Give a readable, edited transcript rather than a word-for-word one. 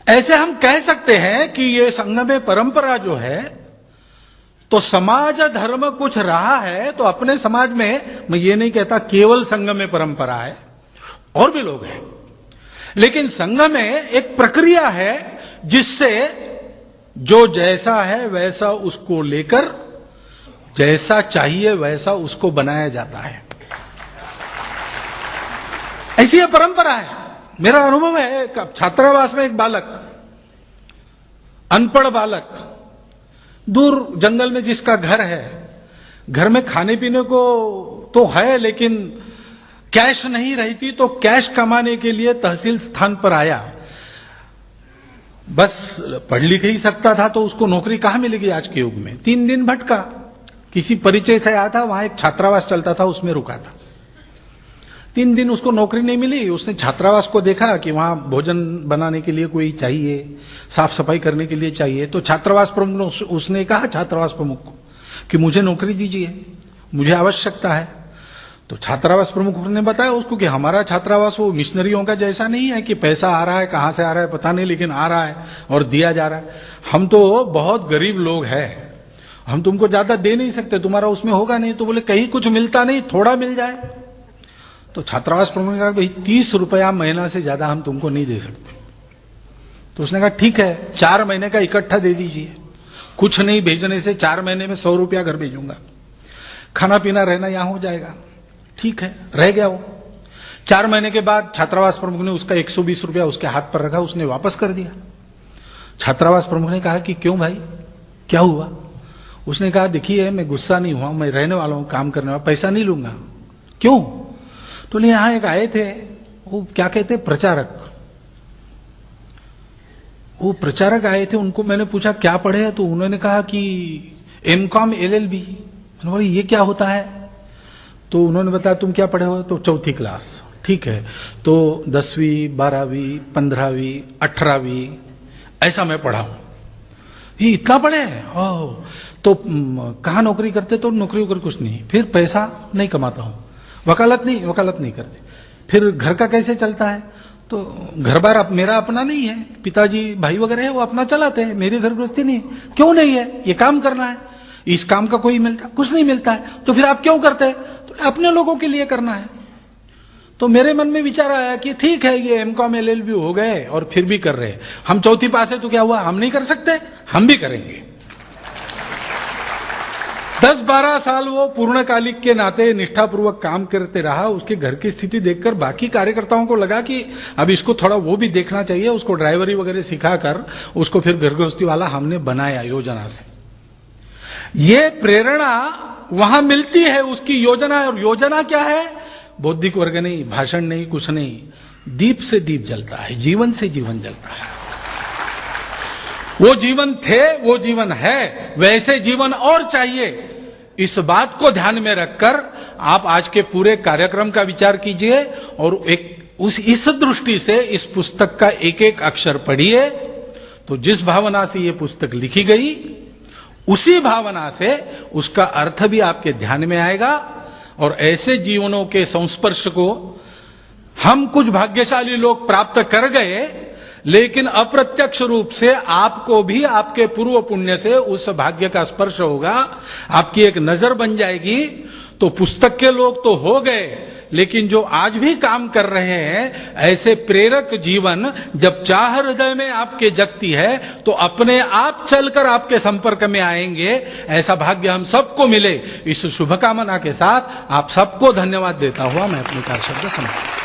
ऐसे हम कह सकते हैं कि ये संगम परंपरा जो है, तो समाज धर्म कुछ रहा है तो अपने समाज में, मैं ये नहीं कहता केवल संगम परंपरा है, और भी लोग हैं, लेकिन संगम में एक प्रक्रिया है जिससे जो जैसा है वैसा उसको लेकर जैसा चाहिए वैसा उसको बनाया जाता है। ऐसी यह परंपरा है। मेरा अनुभव है, छात्रावास में एक बालक, अनपढ़ बालक, दूर जंगल में जिसका घर है, घर में खाने पीने को तो है लेकिन कैश नहीं रहती, तो कैश कमाने के लिए तहसील स्थान पर आया। बस पढ़ लिख ही सकता था तो उसको नौकरी कहां मिलेगी आज के युग में। 3 दिन भटका, किसी परिचय से आया था, वहां एक छात्रावास चलता था, उसमें रुका था। 3 दिन उसको नौकरी नहीं मिली। उसने छात्रावास को देखा कि वहां भोजन बनाने के लिए कोई चाहिए, साफ सफाई करने के लिए चाहिए। तो छात्रावास प्रमुख उसने कहा छात्रावास प्रमुख को कि मुझे नौकरी दीजिए, मुझे आवश्यकता है। तो छात्रावास प्रमुख ने बताया उसको कि हमारा छात्रावास वो मिशनरियों का जैसा नहीं है कि पैसा आ रहा है, कहां से आ रहा है पता नहीं, लेकिन आ रहा है और दिया जा रहा है। हम तो बहुत गरीब लोग हैं, हम तुमको ज्यादा दे नहीं सकते, तुम्हारा उसमें होगा नहीं। तो बोले कहीं कुछ मिलता नहीं, थोड़ा मिल जाए। तो छात्रावास प्रमुख ने कहा भाई 30 रुपया महीना से ज्यादा हम तुमको नहीं दे सकते। तो उसने कहा ठीक है, 4 महीने का इकट्ठा दे दीजिए, कुछ नहीं भेजने से 4 महीने में 100 रुपया घर भेजूंगा, खाना पीना रहना यहां हो जाएगा। ठीक है, रह गया वो। 4 महीने के बाद छात्रावास प्रमुख ने उसका 120 रुपया उसके हाथ पर रखा, उसने वापस कर दिया। छात्रावास प्रमुख ने कहा कि क्यों भाई, क्या हुआ? उसने कहा देखिए मैं गुस्सा नहीं हुआ, मैं रहने वाला हूं, काम करने वाला, पैसा नहीं लूंगा। क्यों? तो यहां एक आए थे, वो क्या कहते प्रचारक, वो प्रचारक आए थे, उनको मैंने पूछा क्या पढ़े हैं? तो उन्होंने कहा कि M.Com LLB। मैंने बोला ये क्या होता है? तो उन्होंने बताया तुम क्या पढ़े हो? तो 4वीं क्लास। ठीक है, तो 10वीं 12वीं 15वीं 18वीं ऐसा मैं पढ़ा हूं। ये इतना पढ़े? तो कहां नौकरी करते? तो नौकरी वोकरी कुछ नहीं, फिर पैसा नहीं कमाता हूं, वकालत नहीं करते। फिर घर का कैसे चलता है? तो घर बार मेरा अपना नहीं है, पिताजी भाई वगैरह है वो अपना चलाते हैं, मेरी घर गृहस्थी नहीं। क्यों नहीं है? ये काम करना है, इस काम का कोई मिलता कुछ नहीं मिलता है, तो फिर आप क्यों करते हैं? तो अपने लोगों के लिए करना है। तो मेरे मन में विचार आया कि ठीक है ये M.Com LLB हो गए और फिर भी कर रहे हैं, हम 4वीं पास है तो क्या हुआ, हम नहीं कर सकते? हम भी करेंगे। 10-12 साल वो पूर्णकालिक के नाते निष्ठापूर्वक काम करते रहा। उसके घर की स्थिति देखकर बाकी कार्यकर्ताओं को लगा कि अब इसको थोड़ा वो भी देखना चाहिए, उसको ड्राइवरी वगैरह सिखाकर उसको फिर घर गृहस्थी वाला हमने बनाया योजना से। ये प्रेरणा वहां मिलती है उसकी योजना। और योजना क्या है? बौद्धिक वर्ग नहीं, भाषण नहीं, कुछ नहीं, दीप से दीप जलता है, जीवन से जीवन जलता है। वो जीवन थे, वो जीवन है, वैसे जीवन और चाहिए। इस बात को ध्यान में रखकर आप आज के पूरे कार्यक्रम का विचार कीजिए और इस दृष्टि से इस पुस्तक का एक एक अक्षर पढ़िए। तो जिस भावना से ये पुस्तक लिखी गई, उसी भावना से उसका अर्थ भी आपके ध्यान में आएगा। और ऐसे जीवनों के संस्पर्श को हम कुछ भाग्यशाली लोग प्राप्त कर गए, लेकिन अप्रत्यक्ष रूप से आपको भी आपके पूर्व पुण्य से उस भाग्य का स्पर्श होगा, आपकी एक नजर बन जाएगी। तो पुस्तक के लोग तो हो गए, लेकिन जो आज भी काम कर रहे हैं, ऐसे प्रेरक जीवन जब चाह हृदय में आपके जगती है तो अपने आप चलकर आपके संपर्क में आएंगे। ऐसा भाग्य हम सबको मिले, इस शुभकामना के साथ आप सबको धन्यवाद देता हुआ मैं अपने 4 शब्द समाप्त।